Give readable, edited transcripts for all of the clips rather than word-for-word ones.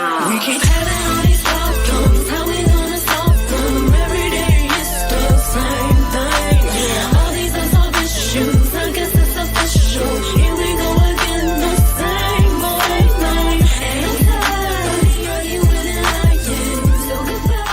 We keep having all these problems, how we gonna solve them? Every day it's the same thing. All these unsolved issues, I guess it's official. Here we go again, the same old thing. And I'm tired of the arguing and lying, so goodbye.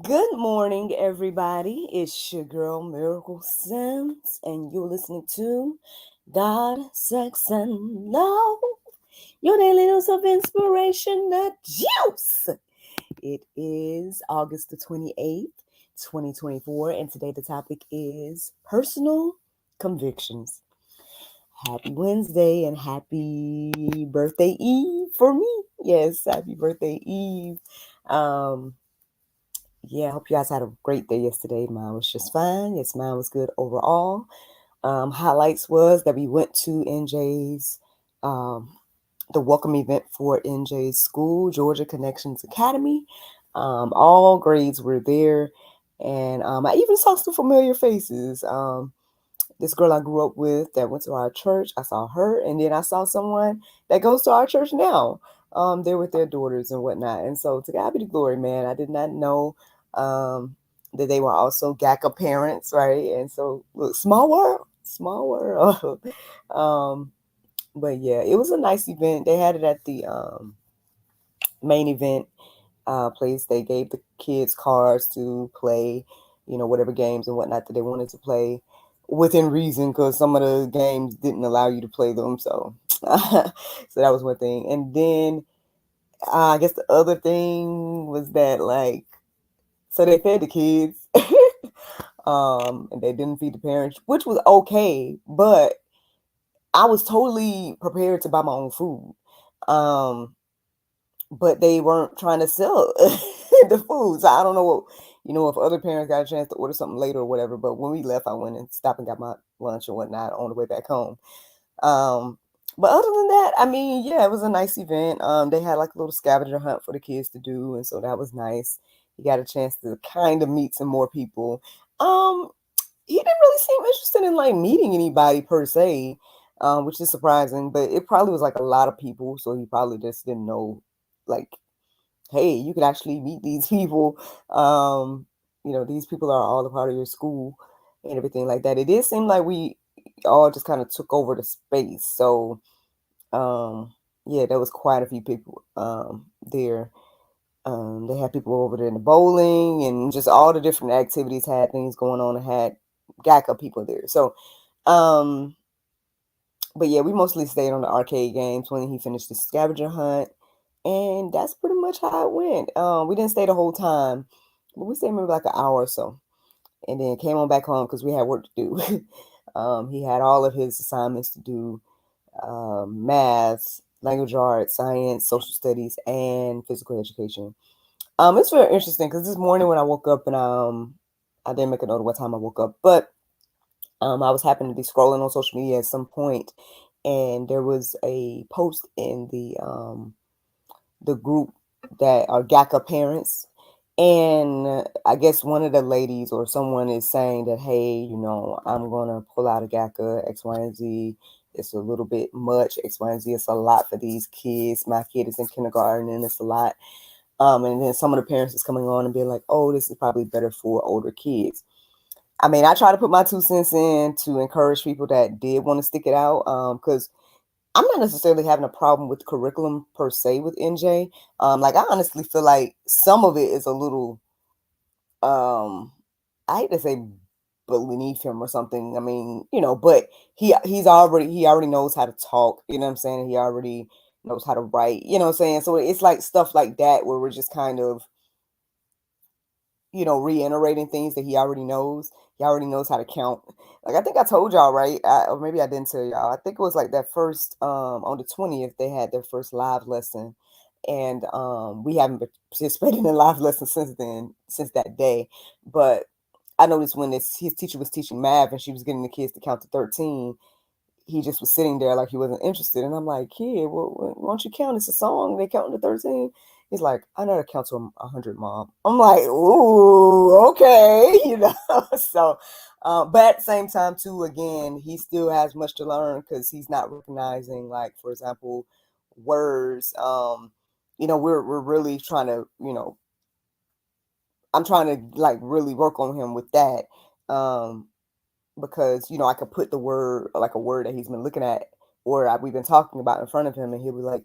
Good morning, everybody. It's your girl, Miracle Sims, and you're listening to God, Sex, and Love, your daily dose of inspiration, the juice. It is August the 28th, 2024, and today the topic is personal convictions. Happy Wednesday and happy birthday Eve for me. Yes, happy birthday Eve. Yeah, I hope you guys had a great day yesterday. Mine was just fine. Yes, mine was good overall. Highlights was that we went to NJ's, the welcome event for NJ's school, Georgia Connections Academy. All grades were there, and I even saw some familiar faces. This girl I grew up with that went to our church, I saw her, and then I saw someone that goes to our church now. They're with their daughters and whatnot. And so to God be the glory, man. I did not know that they were also GACA parents, right? And so, look, small world. But yeah, it was a nice event. They had it at the main event place. They gave the kids cards to play, whatever games and whatnot that they wanted to play within reason, because some of the games didn't allow you to play them. So, so that was one thing. And then I guess the other thing was that, like, so they fed the kids, and they didn't feed the parents, which was okay, but I was totally prepared to buy my own food. But they weren't trying to sell the food. So I don't know if other parents got a chance to order something later or whatever. But when we left, I went and stopped and got my lunch and whatnot on the way back home. But other than that, I mean, yeah, it was a nice event. They had like a little scavenger hunt for the kids to do, and so that was nice. You got a chance to kind of meet some more people. He didn't really seem interested in like meeting anybody per se, which is surprising. But it probably was like a lot of people, so he probably just didn't know, like, hey, you could actually meet these people. These people are all a part of your school and everything like that. It did seem like we all just kind of took over the space. So, yeah, there was quite a few people there. They had people over there in the bowling and just all the different activities had things going on and had GACA people there. So, but yeah, we mostly stayed on the arcade games when he finished the scavenger hunt. And that's pretty much how it went. We didn't stay the whole time, but we stayed maybe like an hour or so, and then came on back home because we had work to do. He had all of his assignments to do: math, language arts, science, social studies, and physical education. It's very interesting because this morning when I woke up, and I didn't make a note of what time I woke up, but I was happening to be scrolling on social media at some point, and there was a post in the group that are GACA parents. And I guess one of the ladies or someone is saying that, hey, I'm going to pull out a GACA, X, Y, and Z. It's a little bit much. X, Y, and Z. It's a lot for these kids. My kid is in kindergarten and it's a lot. And then some of the parents is coming on and being like, oh, this is probably better for older kids. I mean, I try to put my 2 cents in to encourage people that did want to stick it out, because I'm not necessarily having a problem with curriculum per se with NJ. Like, I honestly feel like some of it is a little, I hate to say beneath him or something. I mean, but he already knows how to talk. You know what I'm saying? He already knows how to write. You know what I'm saying? So it's like stuff like that where we're just kind of, reiterating things that he already knows. He already knows how to count. Like, I think I told y'all, right? Or maybe I didn't tell y'all. I think it was like that first, on the 20th, they had their first live lesson. And we haven't participated in a live lesson since that day. But I noticed when his teacher was teaching math and she was getting the kids to count to 13, he just was sitting there like he wasn't interested. And I'm like, kid, well, why don't you count? It's a song. They count to 13. He's like, I know how to count to 100, Mom. I'm like, ooh, okay, So, but at the same time, too, again, he still has much to learn because he's not recognizing, like, for example, words. We're really trying to, I'm trying to like really work on him with that. Because I could put the word, like a word that he's been looking at or we've been talking about in front of him, and he'll be like,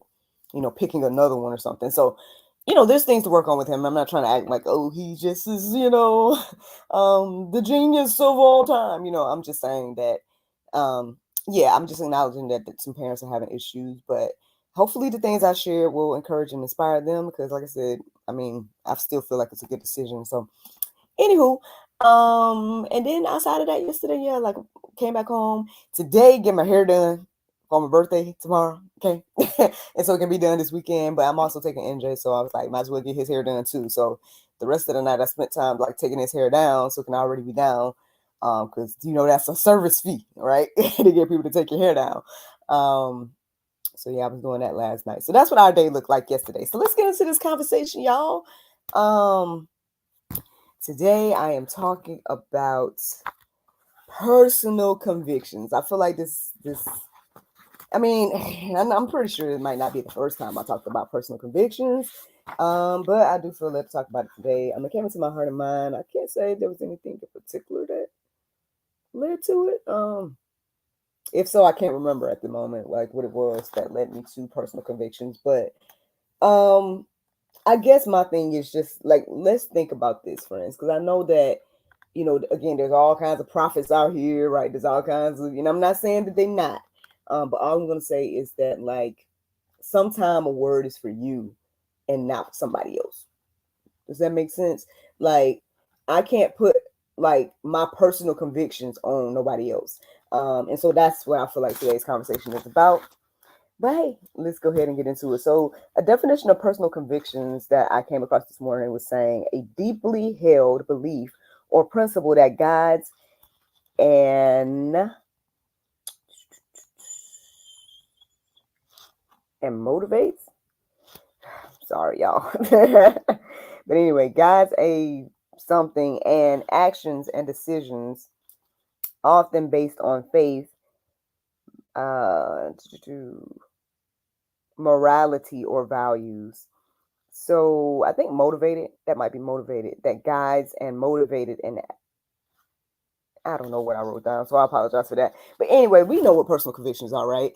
picking another one or something. So, there's things to work on with him. I'm not trying to act like, oh, he just is, the genius of all time. I'm just saying that, yeah, I'm just acknowledging that some parents are having issues, but hopefully the things I share will encourage and inspire them because, like I said, I mean, I still feel like it's a good decision. So, anywho, and then outside of that, yesterday, yeah, like came back home today, get my hair done for my birthday tomorrow. Okay. And so it can be done this weekend. But I'm also taking NJ, so I was like, might as well get his hair done too. So the rest of the night I spent time like taking his hair down so it can already be down. Because that's a service fee, right? To get people to take your hair down. So yeah, I was doing that last night. So that's what our day looked like yesterday. So let's get into this conversation, y'all. Today I am talking about personal convictions. I feel like this I mean, I'm pretty sure it might not be the first time I talked about personal convictions. But I do feel led to talk about it today. It came into my heart and mind. I can't say there was anything in particular that led to it. If so, I can't remember at the moment like what it was that led me to personal convictions. But I guess my thing is just like, let's think about this, friends, because I know that, again, there's all kinds of prophets out here, right? There's all kinds of, I'm not saying that they're not, but all I'm going to say is that, like, sometime a word is for you and not somebody else. Does that make sense? Like, I can't put, like, my personal convictions on nobody else. And so that's what I feel like today's conversation is about. But hey, let's go ahead and get into it. So, a definition of personal convictions that I came across this morning was saying a deeply held belief or principle that guides and motivates. Sorry, y'all. But anyway, guides a something and actions and decisions often based on faith, morality, or values. So I think motivated, that might be motivated, that guides and motivated. And I don't know what I wrote down, so I apologize for that. But anyway, we know what personal convictions are, right?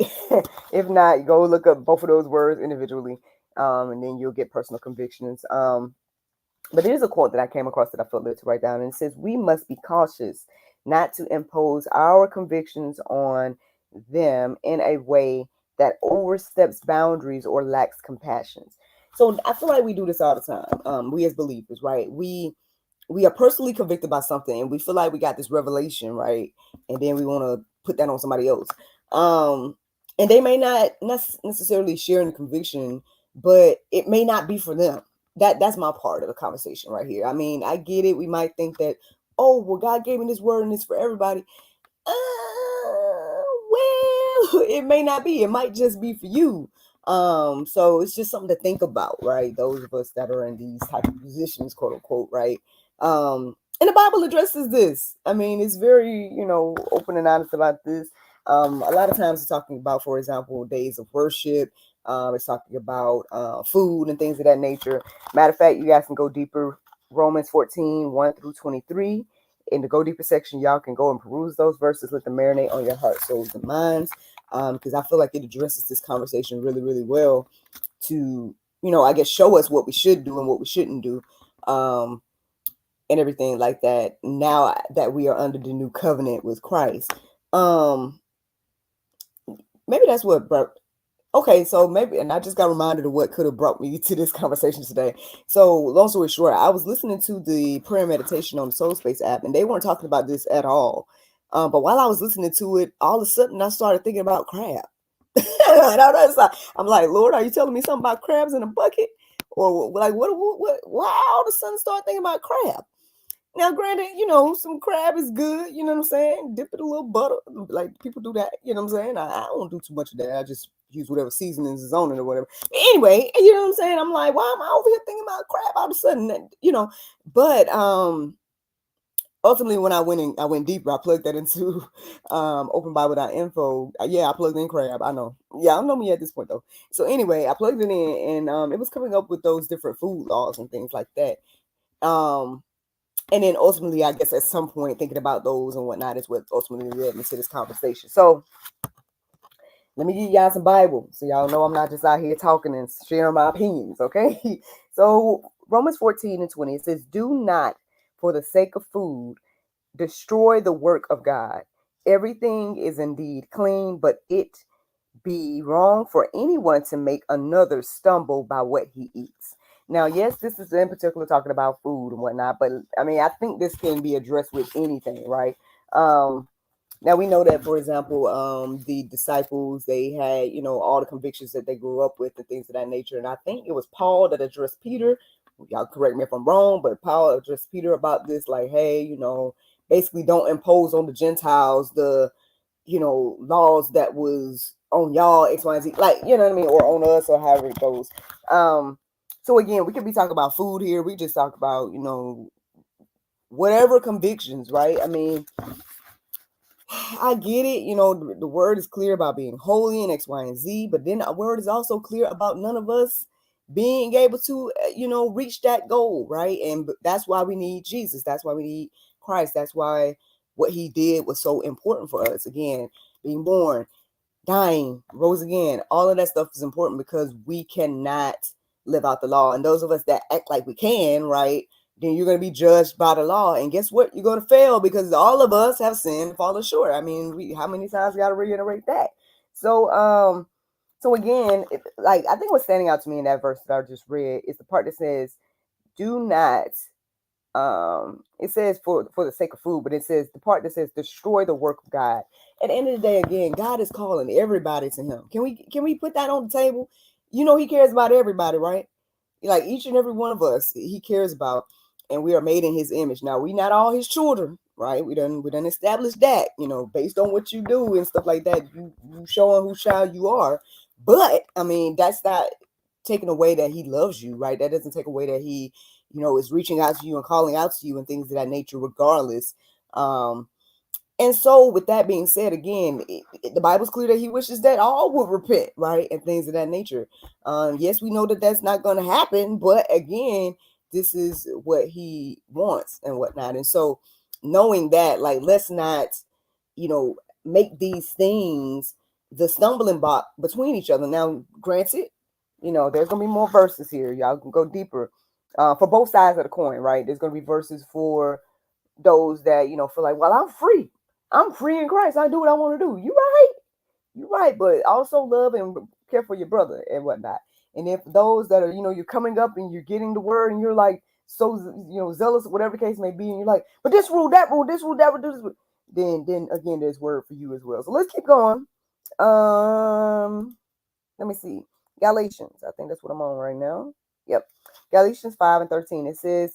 If not, go look up both of those words individually, and then you'll get personal convictions. But there's a quote that I came across that I felt led to write down, and it says, "We must be cautious not to impose our convictions on them in a way that oversteps boundaries or lacks compassion." So I feel like we do this all the time. We as believers, right? We are personally convicted by something, and we feel like we got this revelation, right? And then we want to put that on somebody else. And they may not necessarily share in the conviction, but it may not be for them. That's my part of the conversation right here. I mean, I get it. We might think that, oh, well, God gave me this word and it's for everybody. Well, it may not be. It might just be for you. So it's just something to think about, right? Those of us that are in these type of positions, quote unquote, right? And the Bible addresses this. I mean, it's very, open and honest about this. A lot of times it's talking about, for example, days of worship. It's talking about food and things of that nature. Matter of fact, you guys can go deeper. Romans 14, 1 through 23. In the Go Deeper section, y'all can go and peruse those verses. Let them marinate on your heart, souls, and minds. Because I feel like it addresses this conversation really, really well to, I guess, show us what we should do and what we shouldn't do. And everything like that, now that we are under the new covenant with Christ. Maybe that's what brought. Okay, so maybe, and I just got reminded of what could have brought me to this conversation today. So, long story short, I was listening to the prayer meditation on the Soul Space app, and they weren't talking about this at all. But while I was listening to it, all of a sudden I started thinking about crab. I'm like, Lord, are you telling me something about crabs in a bucket? Or like, what why all of a sudden start thinking about crab? Now, granted, some crab is good, you know what I'm saying? Dip it a little butter, like people do that, you know what I'm saying? I don't do too much of that. I just use whatever seasonings is on it or whatever. But anyway, you know what I'm saying? I'm like, why am I over here thinking about crab all of a sudden? But ultimately, when I went deeper, I plugged that into openbible.info. Yeah, I plugged in crab. I know. Yeah, I don't know me at this point though. So anyway, I plugged it in, and it was coming up with those different food laws and things like that. And then ultimately, I guess at some point, thinking about those and whatnot is what ultimately led me to this conversation. So let me give y'all some Bible, so y'all know I'm not just out here talking and sharing my opinions. Okay. So Romans 14:20, it says, "Do not, for the sake of food, destroy the work of God. Everything is indeed clean, but it be wrong for anyone to make another stumble by what he eats." Now, yes, this is in particular talking about food and whatnot, but I mean, I think this can be addressed with anything, right? Now we know that, for example, the disciples, they had, all the convictions that they grew up with and things of that nature. And I think it was Paul that addressed Peter. Y'all correct me if I'm wrong, but Paul addressed Peter about this, like, hey, basically don't impose on the Gentiles the, laws that was on y'all, X, Y, and Z, like, you know what I mean, or on us, or however it goes. So again, we could be talking about food here. We just talk about, whatever convictions, right? I mean, I get it. The word is clear about being holy and X, Y, and Z, but then the word is also clear about none of us being able to, reach that goal, right? And that's why we need Jesus. That's why we need Christ. That's why what he did was so important for us. Again, being born, dying, rose again, all of that stuff is important because we cannot live out the law. And those of us that act like we can, right, then you're going to be judged by the law. And guess what? You're going to fail because all of us have sinned and fallen short. I mean, how many times we got to reiterate that? So again, I think what's standing out to me in that verse that I just read is the part that says, "Do not." It says for the sake of food, but it says the part that says destroy the work of God. At the end of the day, again, God is calling everybody to him. Can we put that on the table? He cares about everybody, right? Like each and every one of us, he cares about, and we are made in his image. Now, we not all his children, right? We done established that, based on what you do and stuff like that. You showing whose child you are. But I mean, that's not taking away that he loves you, right? That doesn't take away that he, is reaching out to you and calling out to you and things of that nature, regardless. And so, with that being said, again, the Bible's clear that he wishes that all would repent, right? And things of that nature. Yes, we know that that's not going to happen, but again, this is what he wants and whatnot. And so, knowing that, like, let's not, make these things the stumbling block between each other. Now, granted, there's going to be more verses here. Y'all can go deeper for both sides of the coin, right? There's going to be verses for those that, feel like, well, I'm free. I'm free in Christ. I do what I want to do. You're right. But also love and care for your brother and whatnot. And if those that are, you're coming up and you're getting the word and you're like so, zealous, whatever the case may be, and you're like, but this rule, that rule, this rule, that rule, this rule, then again, there's word for you as well. So let's keep going. Let me see. Galatians. I think that's what I'm on right now. Yep. Galatians 5:13. It says,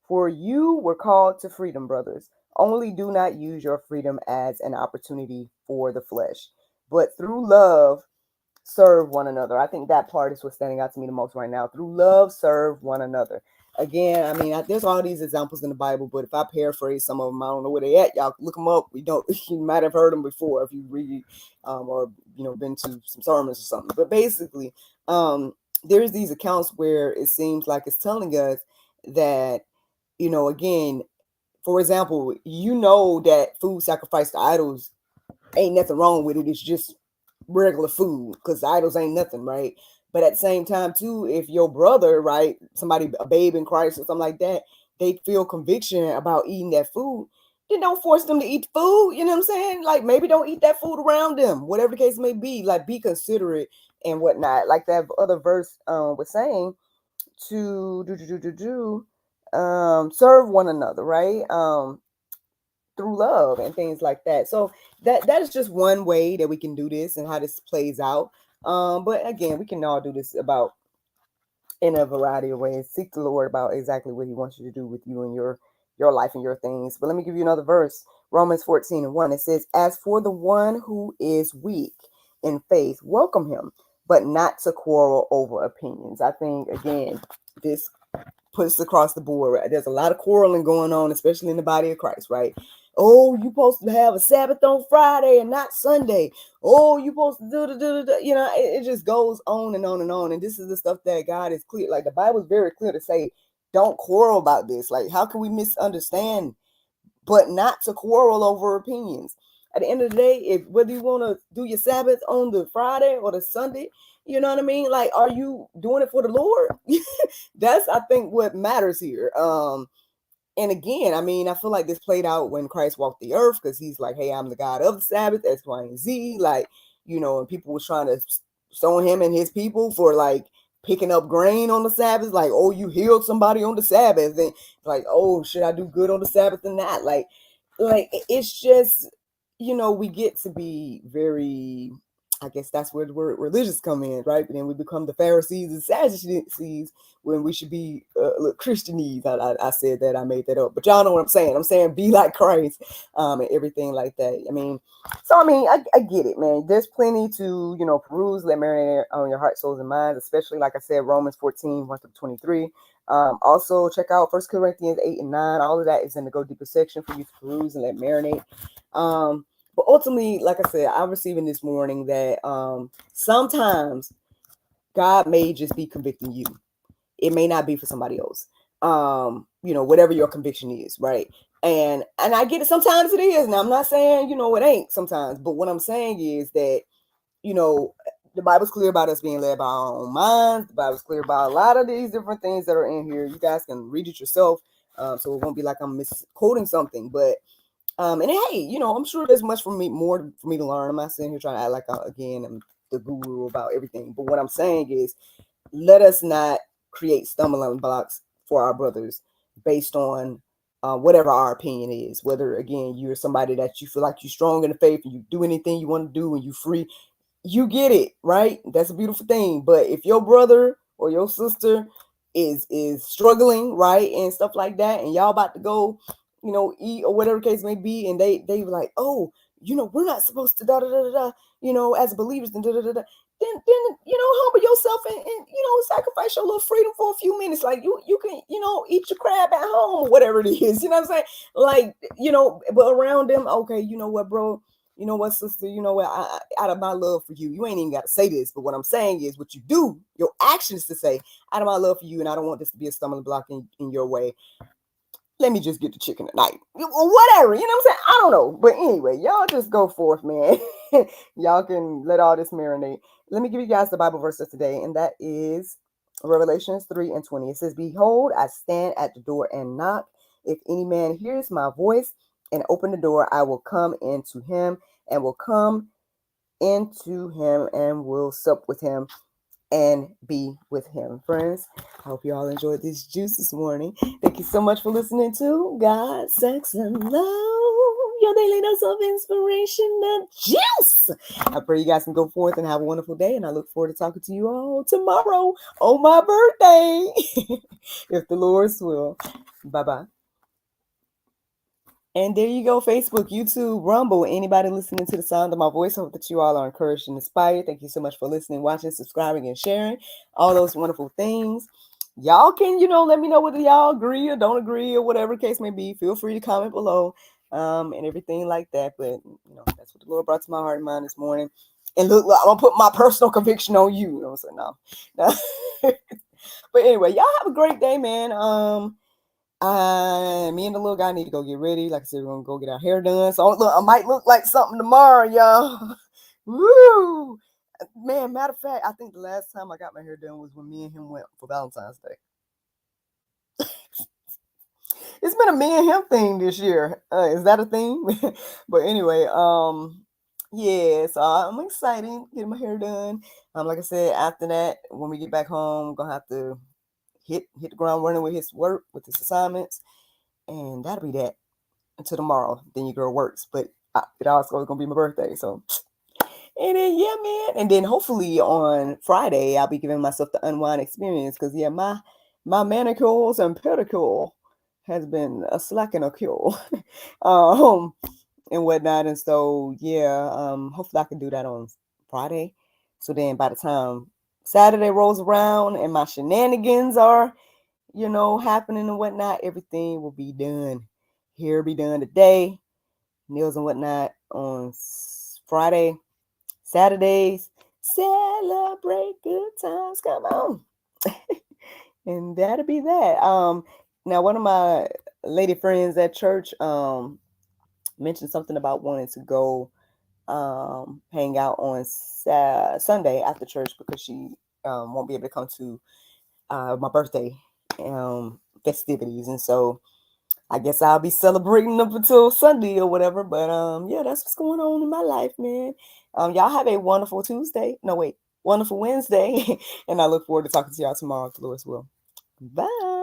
"For you were called to freedom, brothers. Only do not use your freedom as an opportunity for the flesh, but through love serve one another." I think that part is what's standing out to me the most right now. Through love, serve one another. Again, I mean, there's all these examples in the Bible, but if I paraphrase some of them, I don't know where they at. Y'all look them up. You might have heard them before if you read or been to some sermons or something. But basically, there's these accounts where it seems like it's telling us that, again, for example, that food sacrificed to idols ain't nothing wrong with it. It's just regular food because idols ain't nothing, right? But at the same time, too, if your brother, right, somebody, a babe in Christ or something like that, they feel conviction about eating that food, then don't force them to eat food. You know what I'm saying? Like, maybe don't eat that food around them, whatever the case may be. Like, be considerate and whatnot. Like that other verse was saying, to serve one another, right? Through love and things like that. So that is just one way that we can do this and how this plays out. But again, we can all do this about in a variety of ways. Seek the Lord about exactly what he wants you to do with you and your life and your things. But let me give you another verse. Romans 14:1. It says, "As for the one who is weak in faith, welcome him, but not to quarrel over opinions." I think again, this puts across the board. Right? There's a lot of quarreling going on, especially in the body of Christ, right? Oh, you supposed to have a Sabbath on Friday and not Sunday. Oh, you supposed to do. You know, it just goes on and on and on. And this is the stuff that God is clear. Like the Bible is very clear to say, don't quarrel about this. Like, how can we misunderstand, but not to quarrel over opinions? At the end of the day, if whether you want to do your Sabbath on the Friday or the Sunday, you know what I mean? Like, are you doing it for the Lord? That's, I think, what matters here. And again, I mean, I feel like this played out when Christ walked the earth, because he's like, hey, I'm the God of the Sabbath, X, Y, and Z. Like, you know, and people was trying to stone him and his people for like picking up grain on the Sabbath. Like, oh, you healed somebody on the Sabbath. And like, oh, should I do good on the Sabbath and not? Like it's just, you know, we get to be very, I guess that's where the word religious come in, right? But then we become the Pharisees and Sadducees when we should be Christianese. I said that, I made that up, but y'all know what I'm saying. I'm saying be like Christ, and everything like that. I mean, so I mean, I get it, man. There's plenty to, you know, peruse, let marinate on your heart, souls, and minds, especially like I said, Romans 14, 1-23. Also check out 1 Corinthians 8 and 9. All of that is in the Go Deeper section for you to peruse and let marinate. But ultimately, like I said, I'm receiving this morning that sometimes God may just be convicting you. It may not be for somebody else. You know, whatever your conviction is, right? And I get it. Sometimes it is. Now, I'm not saying, you know, it ain't sometimes. But what I'm saying is that, you know, the Bible's clear about us being led by our own minds. The Bible's clear about a lot of these different things that are in here. You guys can read it yourself. So it won't be like I'm misquoting something. But and hey, you know, I'm sure there's much more for me to learn. I'm not sitting here trying to act like I'm the guru about everything. But what I'm saying is, let us not create stumbling blocks for our brothers based on whatever our opinion is. Whether, again, you're somebody that you feel like you're strong in the faith and you do anything you want to do and you free, you get it, right? That's a beautiful thing. But if your brother or your sister is struggling, right, and stuff like that, and y'all about to go, you know, eat or whatever the case may be, and they were like, oh, you know, we're not supposed to you know, as believers, and then you know, humble yourself and you know, sacrifice your little freedom for a few minutes. Like you can, you know, eat your crab at home or whatever it is. You know what I'm saying? Like, you know, but around them, okay, you know what, bro? You know what, sister? You know what? Out of my love for you, you ain't even got to say this. But what I'm saying is, what you do, your actions to say, out of my love for you, and I don't want this to be a stumbling block in your way, let me just get the chicken tonight. Whatever, you know what I'm saying? I don't know. But anyway, y'all just go forth, man. Y'all can let all this marinate. Let me give you guys the Bible verses today, and that is Revelations 3:20. It says, behold, I stand at the door and knock. If any man hears my voice and open the door, I will come into him and will come into him and will sup with him and be with him. Friends, I hope you all enjoyed this juice this morning. Thank you so much for listening to God, Sex, and Love, your daily dose of inspiration and juice. I pray you guys can go forth and have a wonderful day, and I look forward to talking to you all tomorrow on my birthday, if the Lord's will. Bye-bye. And there you go, Facebook, YouTube, Rumble, anybody listening to the sound of my voice. I hope that you all are encouraged and inspired. Thank you so much for listening, watching, subscribing, and sharing all those wonderful things. Y'all can, you know, let me know whether y'all agree or don't agree or whatever the case may be. Feel free to comment below and everything like that. But, you know, that's what the Lord brought to my heart and mind this morning. And look, I'm going to put my personal conviction on you. You know what I'm saying? No. But anyway, y'all have a great day, man. Me and the little guy need to go get ready. Like I said, we're gonna go get our hair done. So look, I might look like something tomorrow, y'all. Woo! Man, matter of fact, I think the last time I got my hair done was when me and him went for Valentine's Day. It's been a me and him thing this year. Is that a thing? But anyway, yeah, so I'm excited getting my hair done. Like I said, after that, when we get back home, I'm gonna have to hit the ground running with his work, with his assignments. And that'll be that until tomorrow. Then your girl works, but it also is gonna be my birthday. So, and then yeah, man. And then hopefully on Friday I'll be giving myself the unwind experience, because yeah, my manicures and pedicure has been a slacking a cure, and whatnot. And so yeah, hopefully I can do that on Friday. So then by the time Saturday rolls around and my shenanigans are happening and whatnot, everything will be done. Here be done today. Meals and whatnot on Friday, Saturdays. Celebrate good times. Come on. And that'll be that. Now one of my lady friends at church mentioned something about wanting to go hang out on Sunday after church because she won't be able to come to my birthday festivities, and so I guess I'll be celebrating up until Sunday or whatever. But yeah, that's what's going on in my life, man. Y'all have a wonderful Tuesday. No, wait, wonderful Wednesday, and I look forward to talking to y'all tomorrow, if the Lord's will. Bye.